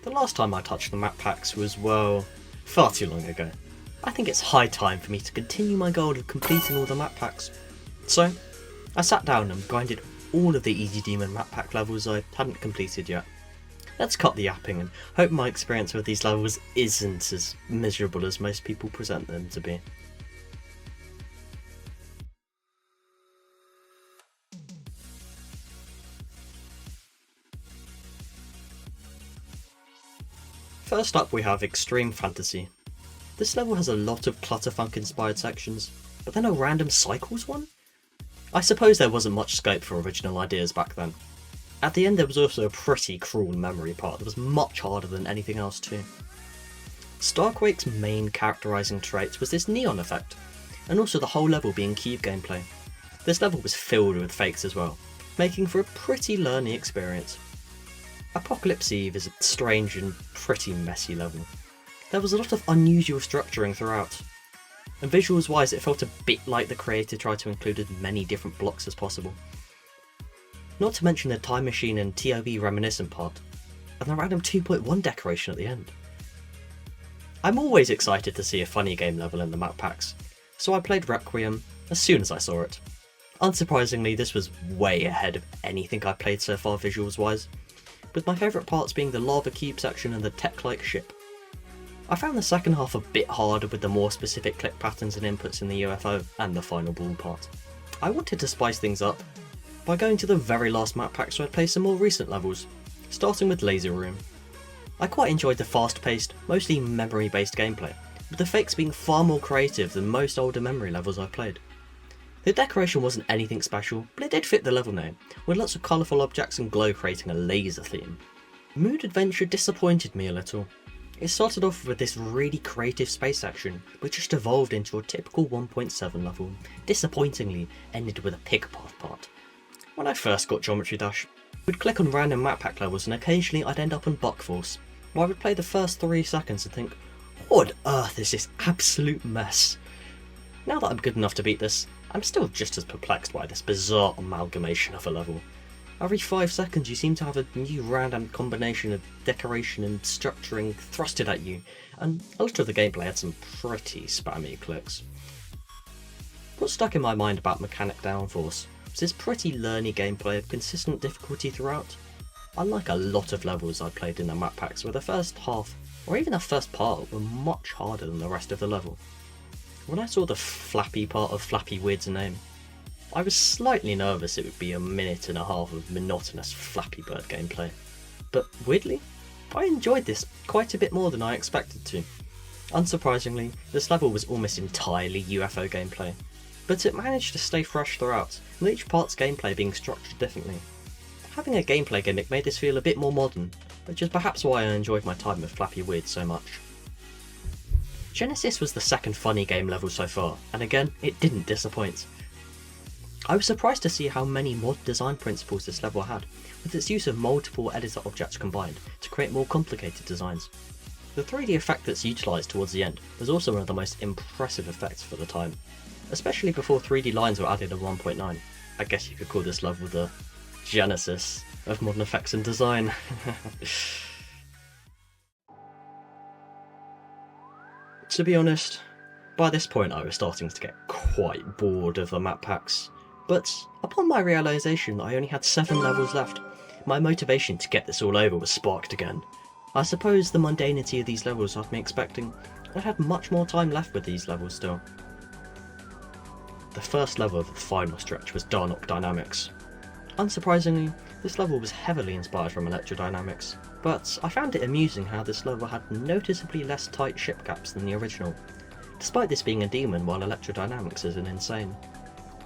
The last time I touched the map packs was, well, far too long ago. I think it's high time for me to continue my goal of completing all the map packs. So, I sat down and grinded all of the Easy Demon map pack levels I hadn't completed yet. Let's cut the yapping and hope my experience with these levels isn't as miserable as most people present them to be. First up we have Extreme Fantasy. This level has a lot of Clutterfunk inspired sections, but then a random Cycles one? I suppose there wasn't much scope for original ideas back then. At the end there was also a pretty cruel memory part that was much harder than anything else too. Starquake's main characterising trait was this neon effect, and also the whole level being cube gameplay. This level was filled with fakes as well, making for a pretty learning experience. Apocalypse Eve is a strange and pretty messy level. There was a lot of unusual structuring throughout, and visuals wise it felt a bit like the creator tried to include as many different blocks as possible. Not to mention the time machine and TOV reminiscent part, and the random 2.1 decoration at the end. I'm always excited to see a funny game level in the map packs, so I played Requiem as soon as I saw it. Unsurprisingly, this was way ahead of anything I played so far visuals wise, with my favourite parts being the lava cube section and the tech-like ship. I found the second half a bit harder with the more specific click patterns and inputs in the UFO and the final ball part. I wanted to spice things up by going to the very last map pack so I'd play some more recent levels, starting with Laser Room. I quite enjoyed the fast-paced, mostly memory-based gameplay, with the fakes being far more creative than most older memory levels I've played. The decoration wasn't anything special, but it did fit the level name, with lots of colourful objects and glow creating a laser theme. Mood Adventure disappointed me a little. It started off with this really creative space section, but just evolved into a typical 1.7 level, disappointingly ended with a pickpath part. When I first got Geometry Dash, I would click on random map pack levels and occasionally I'd end up on Buck Force, where I would play the first 3 seconds and think, what on earth is this absolute mess? Now that I'm good enough to beat this, I'm still just as perplexed by this bizarre amalgamation of a level. Every 5 seconds you seem to have a new random combination of decoration and structuring thrusted at you, and a lot of the gameplay had some pretty spammy clicks. What stuck in my mind about Mechanic Downforce was this pretty learny gameplay of consistent difficulty throughout. Unlike a lot of levels I played in the map packs where the first half, or even the first part, were much harder than the rest of the level. When I saw the flappy part of Flappy Weird's name, I was slightly nervous it would be a minute and a half of monotonous Flappy Bird gameplay, but weirdly, I enjoyed this quite a bit more than I expected to. Unsurprisingly, this level was almost entirely UFO gameplay, but it managed to stay fresh throughout, with each part's gameplay being structured differently. Having a gameplay gimmick made this feel a bit more modern, which is perhaps why I enjoyed my time with Flappy Weird so much. Genesis was the second funny game level so far, and again, it didn't disappoint. I was surprised to see how many mod design principles this level had, with its use of multiple editor objects combined to create more complicated designs. The 3D effect that's utilised towards the end was also one of the most impressive effects for the time, especially before 3D lines were added in 1.9. I guess you could call this level the genesis of modern effects and design. To be honest, by this point I was starting to get quite bored of the map packs. But upon my realisation that I only had 7 levels left, my motivation to get this all over was sparked again. I suppose the mundanity of these levels had me expecting I had much more time left with these levels still. The first level of the final stretch was Darnock Dynamics. Unsurprisingly, this level was heavily inspired from Electrodynamics, but I found it amusing how this level had noticeably less tight ship gaps than the original, despite this being a demon while Electrodynamics is an insane.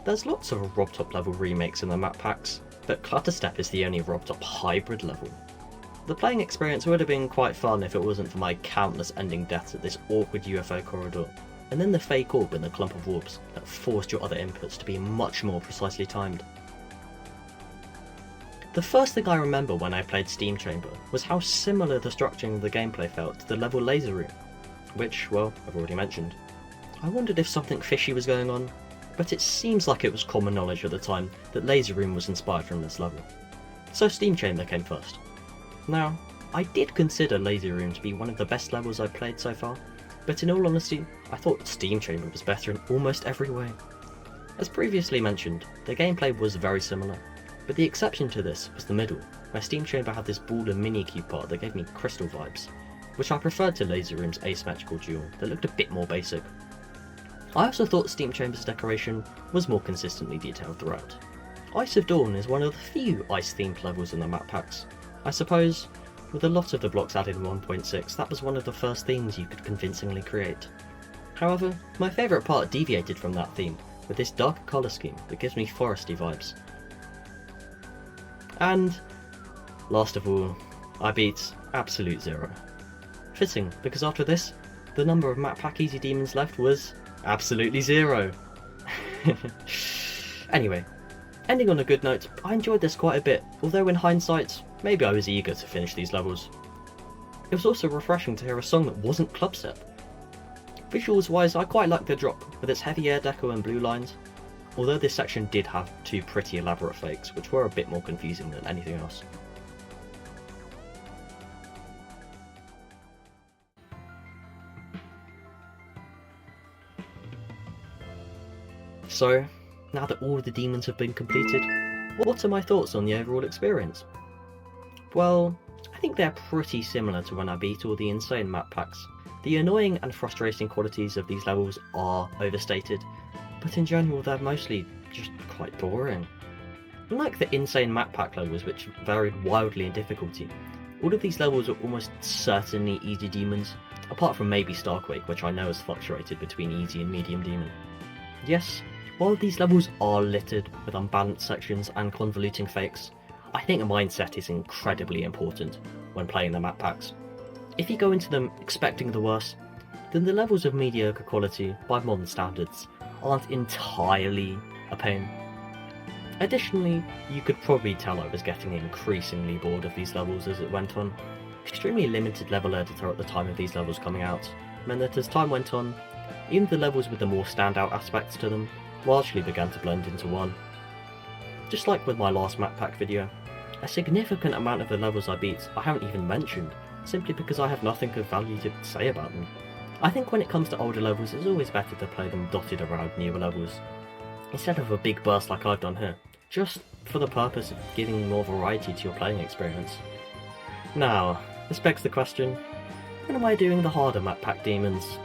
There's lots of RobTop level remakes in the map packs, but Clutterstep is the only RobTop hybrid level. The playing experience would have been quite fun if it wasn't for my countless ending deaths at this awkward UFO corridor, and then the fake orb in the clump of orbs that forced your other inputs to be much more precisely timed. The first thing I remember when I played Steam Chamber was how similar the structuring of the gameplay felt to the level Laser Room, which, well, I've already mentioned. I wondered if something fishy was going on, but it seems like it was common knowledge at the time that Laser Room was inspired from this level. So Steam Chamber came first. Now, I did consider Lazy Room to be one of the best levels I've played so far, but in all honesty, I thought Steam Chamber was better in almost every way. As previously mentioned, the gameplay was very similar, but the exception to this was the middle, where Steam Chamber had this ball and mini-cube part that gave me Crystal vibes, which I preferred to Lazy Room's asymmetrical duel that looked a bit more basic. I also thought Steam Chamber's decoration was more consistently detailed throughout. Ice of Dawn is one of the few ice-themed levels in the map packs. I suppose, with a lot of the blocks added in 1.6, that was one of the first themes you could convincingly create. However, my favourite part deviated from that theme, with this darker colour scheme that gives me foresty vibes. And, last of all, I beat Absolute Zero. Fitting, because after this, the number of map pack easy demons left was absolutely 0. Anyway, ending on a good note, I enjoyed this quite a bit, although in hindsight, maybe I was eager to finish these levels. It was also refreshing to hear a song that wasn't clubstep. Visuals wise, I quite liked the drop, with its heavy air deco and blue lines, although this section did have 2 pretty elaborate fakes, which were a bit more confusing than anything else. So, now that all of the demons have been completed, what are my thoughts on the overall experience? Well, I think they're pretty similar to when I beat all the insane map packs. The annoying and frustrating qualities of these levels are overstated, but in general they're mostly just quite boring. Unlike the insane map pack levels, which varied wildly in difficulty, all of these levels are almost certainly easy demons, apart from maybe Starquake, which I know has fluctuated between easy and medium demon. Yes, while these levels are littered with unbalanced sections and convoluting fakes, I think a mindset is incredibly important when playing the map packs. If you go into them expecting the worst, then the levels of mediocre quality by modern standards aren't entirely a pain. Additionally, you could probably tell I was getting increasingly bored of these levels as it went on. Extremely limited level editor at the time of these levels coming out meant that as time went on, even the levels with the more standout aspects to them largely began to blend into one. Just like with my last map pack video, a significant amount of the levels I beat I haven't even mentioned, simply because I have nothing of value to say about them. I think when it comes to older levels, it's always better to play them dotted around newer levels, instead of a big burst like I've done here, just for the purpose of giving more variety to your playing experience. Now, this begs the question, when am I doing the harder map pack demons?